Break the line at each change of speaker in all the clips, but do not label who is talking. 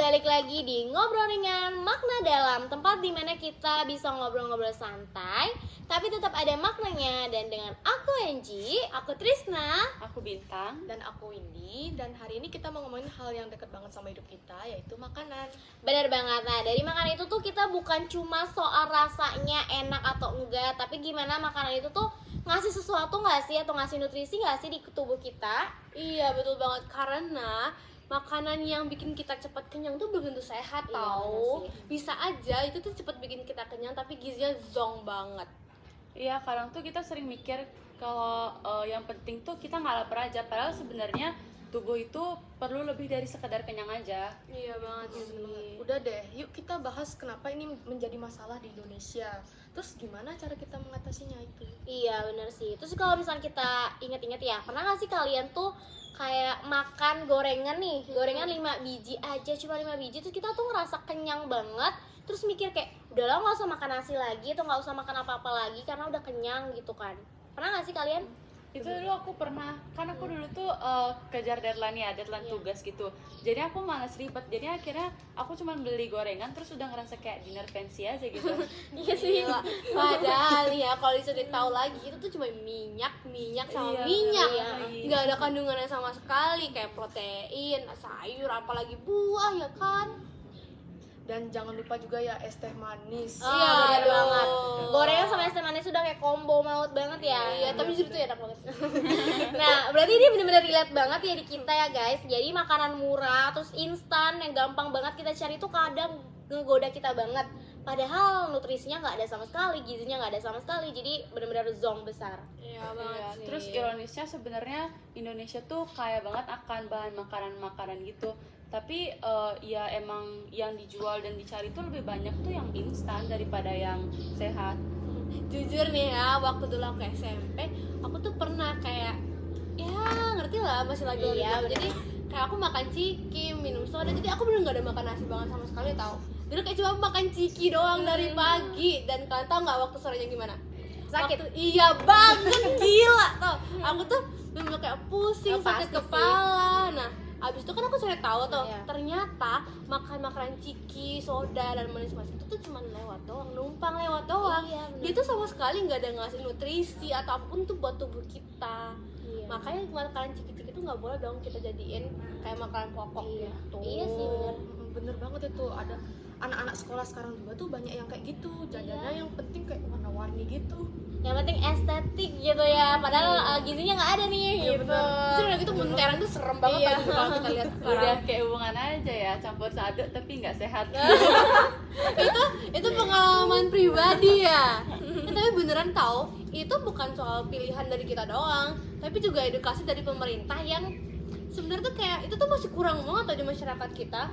balik lagi di Ngobrol Ringan Makna Dalam, tempat dimana kita bisa ngobrol-ngobrol santai tapi tetap ada maknanya. Dan dengan aku Angie,
Aku Trisna,
Aku Bintang.
dan aku Windy. Dan hari ini kita mau ngomongin hal yang dekat banget sama hidup kita, yaitu makanan.
benar banget. Nah, dari makanan itu tuh kita bukan cuma soal rasanya enak atau enggak, tapi gimana makanan itu tuh ngasih sesuatu nggak sih, atau ngasih nutrisi nggak sih di tubuh kita.
Iya, betul banget, karena makanan yang bikin kita cepat kenyang tuh belum tentu sehat.
Iya,
Tahu,
bener sih.
bisa aja itu tuh cepat bikin kita kenyang tapi gizinya zonk banget.
Iya, kadang tuh kita sering mikir kalau yang penting tuh kita nggak lapar aja. Padahal sebenarnya tubuh itu perlu lebih dari sekedar kenyang aja.
Iya banget
Iya.
sih. Udah deh, yuk kita bahas kenapa ini menjadi masalah di Indonesia. Terus gimana cara kita mengatasinya itu?
Iya bener sih. Terus kalau misalnya kita inget-inget ya, pernah gak sih kalian tuh kayak makan gorengan nih, gorengan 5 biji aja, cuma 5 biji, terus kita tuh ngerasa kenyang banget, terus mikir kayak udahlah nggak usah makan nasi lagi atau nggak usah makan apa-apa lagi karena udah kenyang gitu kan. Pernah gak sih kalian?
Itu dulu aku pernah, kan aku dulu tuh kejar deadline ya, deadline
Iya.
tugas gitu. Jadi aku malas ribet, jadi akhirnya aku cuma beli gorengan terus udah ngerasa kayak dinner fancy aja gitu.
Iya sih.
Gila. Padahal ya kalau disuruh tahu lagi itu tuh cuma minyak sama
Iya,
minyak.
iya.
Nggak ada kandungannya sama sekali, kayak protein, sayur, apalagi buah ya kan.
Dan jangan lupa juga ya es teh manis.
Oh,
Iya,
bener
aduh.
banget. Gorengan sama es teh manis sudah kayak combo maut banget ya.
Iya, tapi justru itu enak banget.
Nah, berarti ini bener-bener relate banget ya di kita ya guys. Jadi makanan murah, terus instan yang gampang banget kita cari tuh kadang ngegoda kita banget. Padahal nutrisinya nggak ada sama sekali, gizinya nggak ada sama sekali. Jadi bener-bener zonk besar.
Iya banget
Iya,
sih.
terus ironisnya sebenarnya Indonesia tuh kaya banget akan bahan makanan-makanan gitu. Tapi ya emang yang dijual dan dicari tuh lebih banyak tuh yang instan daripada yang sehat.
Jujur nih ya, waktu dulu aku SMP, aku tuh pernah kayak ya ngerti lah masih lagi
Iya,
olahraga. Jadi kayak aku makan ciki, minum soda, jadi aku bener nggak ada makan nasi banget sama sekali tau. Dulu kayak cuma makan ciki doang dari pagi. Dan kalian tau nggak waktu sorenya gimana?
Sakit.
Iya banget, gila tau. Aku tuh bener kayak pusing,
Oh,
sakit
pasti sih.
kepala. Nah abis itu kan aku cari tahu tuh,
Iya.
ternyata makan makanan ciki, soda dan manis-manis itu tuh cuma lewat doang, numpang lewat doang.
Iya, bener.
Dia tuh sama sekali nggak ada ngasih nutrisi atau apapun tuh buat tubuh kita.
Iya.
Makanya makanan ciki-ciki itu nggak boleh dong kita jadiin kayak makanan pokok
Iya.
gitu.
Iya sih, bener.
Bener banget itu, ada anak-anak sekolah sekarang juga tuh banyak yang kayak gitu. Jajannya yang penting kayak warna-warni gitu.
Yang penting estetik gitu ya. Padahal gizinya nggak ada nih gitu.
Terus udah gitu menterang tuh serem banget
Iya.
lagi kalau kita lihat sekarang.
Udah kayak hubungan aja ya, campur aduk tapi nggak sehat.
itu pengalaman pribadi ya. Tapi beneran tahu itu bukan soal pilihan dari kita doang, tapi juga edukasi dari pemerintah yang sebenarnya tuh kayak itu tuh masih kurang banget tau di masyarakat kita.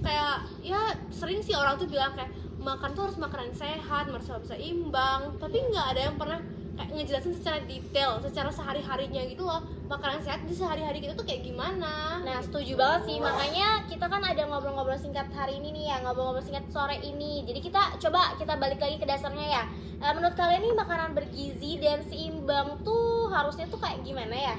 Kayak ya sering sih orang tuh bilang kayak makan tuh harus makanan sehat, harus bisa imbang, tapi nggak ada yang pernah kayak ngejelasin secara detail, secara sehari-harinya gitu loh, makanan sehat di sehari-hari kita tuh kayak gimana.
Nah, setuju banget sih. Makanya kita kan ada ngobrol-ngobrol singkat hari ini nih ya, ngobrol-ngobrol singkat sore ini. Jadi kita balik lagi ke dasarnya ya. Menurut kalian nih makanan bergizi dan seimbang tuh harusnya tuh kayak gimana ya?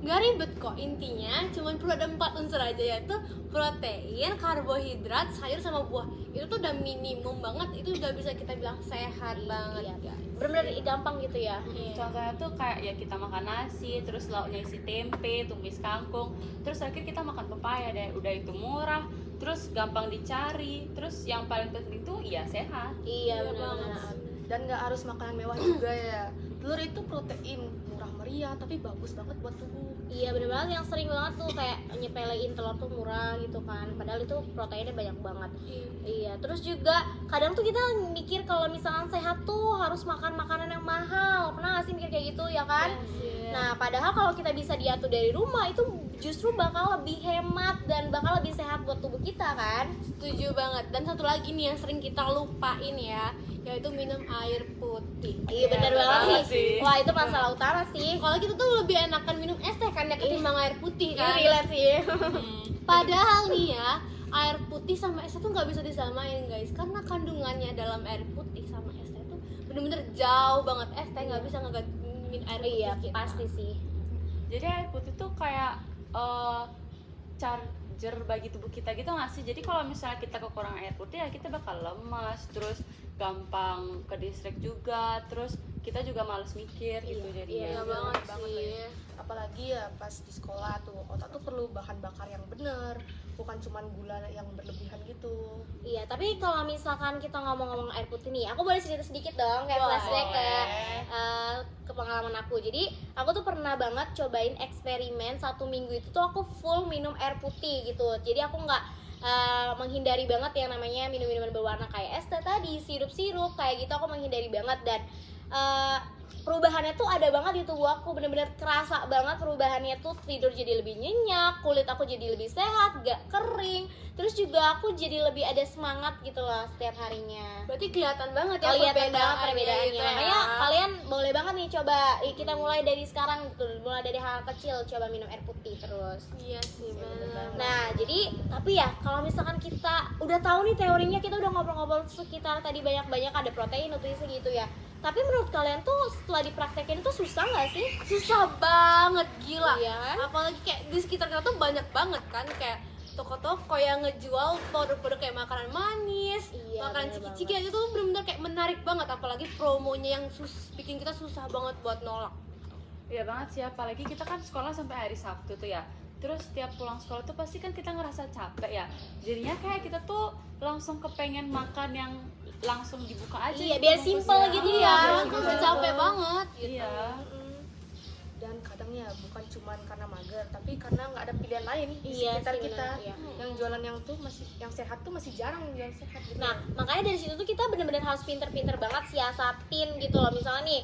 Gak ribet kok, intinya cuman perlu ada 4 unsur aja, yaitu protein, karbohidrat, sayur sama buah. Itu tuh udah minimum banget, itu udah bisa kita bilang sehat banget
Iya.
guys.
Bener-bener gampang gitu ya.
Iya.
Contohnya tuh kayak ya kita makan nasi, terus lauknya isi tempe, tumis kangkung, terus akhir kita makan pepaya deh. Udah itu murah, terus gampang dicari, terus yang paling penting tuh ya sehat.
Iya
Iya
benar.
Dan nggak harus makanan mewah juga ya. Telur itu protein murah meriah tapi bagus banget buat tubuh.
Iya bener banget, yang sering banget tuh kayak nyepelein telur tuh murah gitu kan. Padahal itu proteinnya banyak banget. Iya, terus juga kadang tuh kita mikir kalau misalkan sehat tuh harus makan makanan yang mahal. Pernah gak sih mikir kayak gitu ya kan?
Yes.
Nah, padahal kalau kita bisa diatur dari rumah itu justru bakal lebih hemat dan bakal lebih sehat buat tubuh kita kan?
Setuju banget. Dan satu lagi nih yang sering kita lupain ya, yaitu minum air putih.
Iya bener
bener
banget
banget
sih.
sih.
Wah, itu masalah utama sih.
Kalau kita tuh lebih enakan minum es teh kan ya ketimbang air putih kan.
Ini relate sih.
Padahal nih ya, air putih sama es teh tuh nggak bisa disamain guys, karena kandungannya dalam air putih sama es teh tuh bener-bener jauh banget. Es teh nggak bisa ngegantiin air putih
Iya,
kita.
pasti sih.
Jadi air putih tuh kayak charger bagi tubuh kita gitu nggak sih? Jadi kalau misalnya kita kekurangan air putih ya kita bakal lemas, terus gampang ke distract juga, terus kita juga males mikir gitu
Iya
jadinya.
banget
banget
sih.
lah ya. Apalagi ya pas di sekolah tuh otak tuh perlu bahan bakar yang bener, bukan cuman gula yang berlebihan gitu.
Iya, tapi kalau misalkan kita ngomong-ngomong air putih nih, aku boleh cerita sedikit dong, kayak flashback ke pengalaman aku. Jadi aku tuh pernah banget cobain eksperimen 1 minggu itu tuh aku full minum air putih gitu. Jadi aku nggak menghindari banget yang namanya minum-minuman berwarna kayak es teh tadi, sirup-sirup kayak gitu, aku menghindari banget. Dan perubahannya tuh ada banget di tubuh aku, bener-bener kerasa banget perubahannya tuh. Tidur jadi lebih nyenyak, kulit aku jadi lebih sehat, gak kering, terus juga aku jadi lebih ada semangat gitu loh setiap harinya.
Berarti kelihatan banget ya
Kelihatan banget perbedaannya
gitu ya.
makanya kalian boleh banget nih coba. Kita mulai dari sekarang gitu, mulai dari hal kecil, coba minum air putih terus.
Iya sih benar.
Nah, jadi tapi ya kalau misalkan kita udah tahu nih teorinya, kita udah ngobrol-ngobrol sekitar tadi banyak-banyak ada protein, nutrisi gitu ya. Tapi menurut kalian tuh setelah dipraktekin itu susah nggak sih?
Susah banget, gila.
Iya kan?
Apalagi kayak di sekitar kita tuh banyak banget kan kayak toko-toko yang ngejual produk-produk kayak makanan manis,
Iya,
makanan
bener
ciki-ciki aja tuh bener-bener kayak menarik banget, apalagi promonya yang bikin kita susah banget buat nolak.
Iya banget sih, apalagi kita kan sekolah sampai hari Sabtu tuh ya. Terus setiap pulang sekolah tuh pasti kan kita ngerasa capek ya. Jadinya kayak kita tuh langsung kepengen makan yang langsung dibuka aja.
Iya,
gitu
biar
bungkusnya.
simple gitu ya.
Iya,
Kan
biar
udah
simple.
capek banget gitu.
Iya.
Dan kadangnya bukan cuman karena mager, tapi karena nggak ada pilihan lain di
Iya
sekitar
sih,
kita.
bener, iya.
Yang jualan yang tuh masih yang sehat tuh masih jarang yang jualan sehat gitu.
Nah, makanya dari situ tuh kita bener-bener harus pinter-pinter banget siasatin gitu loh. Misalnya nih,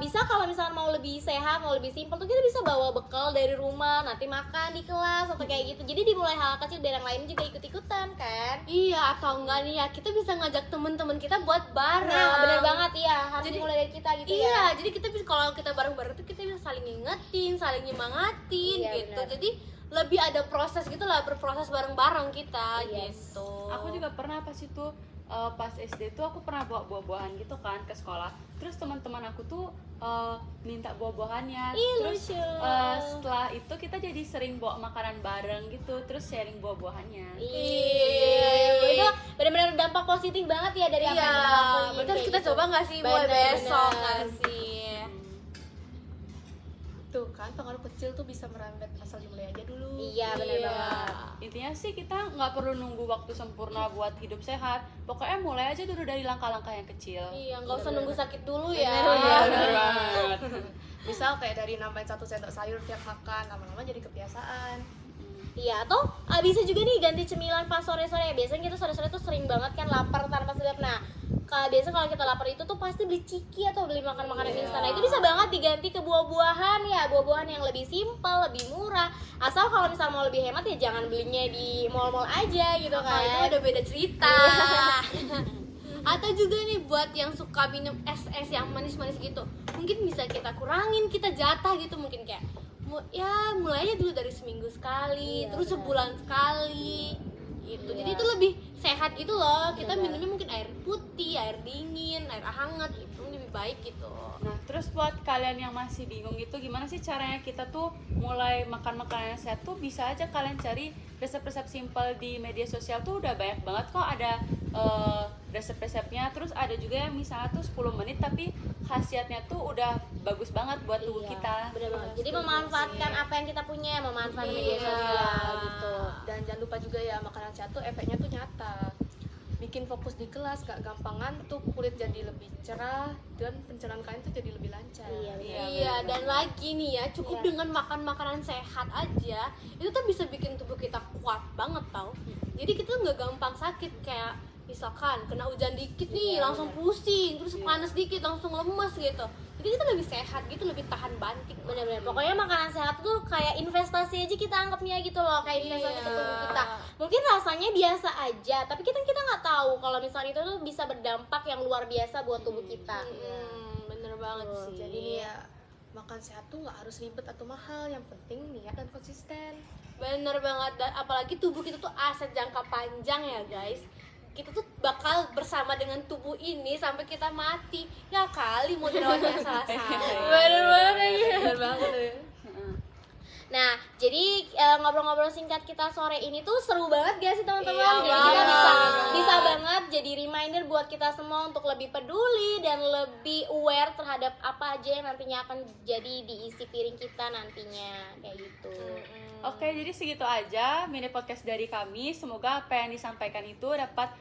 bisa kalau misalnya mau lebih sehat, mau lebih simpel tuh kita bisa bawa bekal dari rumah, nanti makan di kelas atau kayak gitu. Jadi dimulai hal kecil biar yang lain juga ikut-ikutan kan.
Iya, atau enggak nih ya, kita bisa ngajak temen-temen kita buat bareng.
Nah, bener banget ya, harus
Jadi-
dimulai dari kita gitu ya.
Iya, jadi kita bisa kalau kita bareng-bareng tuh kita bisa saling ngingetin, saling nyemangatin
Iya,
gitu.
benar.
Jadi lebih ada proses gitu lah, berproses bareng-bareng kita
Yes.
gitu.
Aku juga pernah pas itu pas SD tuh aku pernah bawa buah-buahan gitu kan ke sekolah. Terus teman-teman aku tuh minta buah-buahannya.
Ih,
Terus
lucu.
setelah itu kita jadi sering bawa makanan bareng gitu, terus sharing buah-buahannya.
Iya, itu benar-benar dampak positif banget ya dari apa
Iya,
yang kita lakuin.
betul
kayak
kita
gitu.
coba nggak sih mulai
Bener,
besok
bener.
nggak sih?
Tuh kan pengaruh kecil tuh bisa merembet, asal dimulai aja dulu.
Iya, benar
Iya.
banget.
Intinya sih kita nggak perlu nunggu waktu sempurna buat hidup sehat. Pokoknya mulai aja dulu dari langkah-langkah yang kecil.
Iya, nggak usah nunggu sakit dulu ya.
Bener banget.
Misal kayak dari nambahin 1 sendok sayur tiap makan, lama-lama jadi kebiasaan.
Iya, atau bisa juga nih ganti cemilan pas sore-sore. Biasanya kita sore-sore tuh sering banget kan lapar tanpa sebab. Nah, biasa kalau kita lapar itu tuh pasti beli ciki atau beli makanan-makanan
Iya.
instan. Nah, itu bisa banget diganti ke buah-buahan ya, buah-buahan yang lebih simpel, lebih murah. Asal kalau misal mau lebih hemat ya jangan belinya di mall-mall aja gitu
Kalau itu
kan.
ada beda cerita. Atau juga nih buat yang suka minum es-es yang manis-manis gitu, mungkin bisa kita kurangin, kita jatah gitu, mungkin kayak ya mulai aja dulu dari seminggu sekali,
Iya,
terus
benar.
sebulan sekali gitu.
Iya.
Jadi itu lebih sehat gitu loh. Kita
Benar.
minumnya mungkin air putih, air dingin, air hangat itu lebih baik gitu.
Nah, terus buat kalian yang masih bingung gitu, gimana sih caranya kita tuh mulai makan makanan yang sehat tuh? Bisa aja kalian cari resep-resep simpel di media sosial tuh udah banyak banget kok, ada resep-resepnya. Terus ada juga yang misalnya tuh 10 menit tapi khasiatnya tuh udah bagus banget buat tubuh
Iya,
kita.
bener banget. Jadi memanfaatkan apa yang kita punya, memanfaatkan media
Iya.
sosial gitu.
Dan jangan lupa juga ya, makanan sehat tuh efeknya tuh nyata. Bikin fokus di kelas, gak gampang ngantuk, kulit jadi lebih cerah, dan pencernaan kalian tuh jadi lebih lancar.
Iya, bener.
Iya, dan lagi nih ya, cukup
Iya.
dengan makan makanan sehat aja itu tuh bisa bikin tubuh kita kuat banget tau. Jadi kita nggak gampang sakit, kayak misalkan kena hujan dikit nih
Iya,
langsung pusing, terus panas dikit langsung lemes gitu. Jadi kita lebih sehat gitu, lebih tahan banting.
Bener-bener. Pokoknya makanan sehat tuh kayak investasi aja kita anggapnya gitu loh, kayak investasi ke tubuh kita. Mungkin rasanya biasa aja, tapi kita nggak tahu kalau misalnya itu tuh bisa berdampak yang luar biasa buat tubuh kita.
Bener banget
Betul.
sih.
Jadi nih ya, makan sehat tuh gak harus ribet atau mahal, yang penting niat dan konsisten.
Bener banget, dan apalagi tubuh kita tuh aset jangka panjang ya guys. Kita tuh bakal bersama dengan tubuh ini sampai kita mati. Ya kali mau dirawatnya salah-salah.
Bener banget.
Bener banget ya.
Nah, jadi ngobrol-ngobrol singkat kita sore ini tuh seru banget gak sih teman-teman?
Iya,
Jadi kita
banget.
bisa banget jadi reminder buat kita semua untuk lebih peduli dan lebih aware terhadap apa aja yang nantinya akan jadi diisi piring kita nantinya, kayak gitu.
Oke, jadi segitu aja mini podcast dari kami. Semoga apa yang disampaikan itu dapat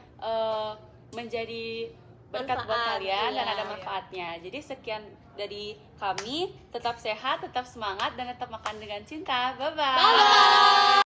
menjadi berkat buat
Manfaat,
kalian dan
iya.
ada manfaatnya. Jadi sekian dari kami, tetap sehat, tetap semangat, dan tetap makan dengan cinta. Bye-bye.
Bye.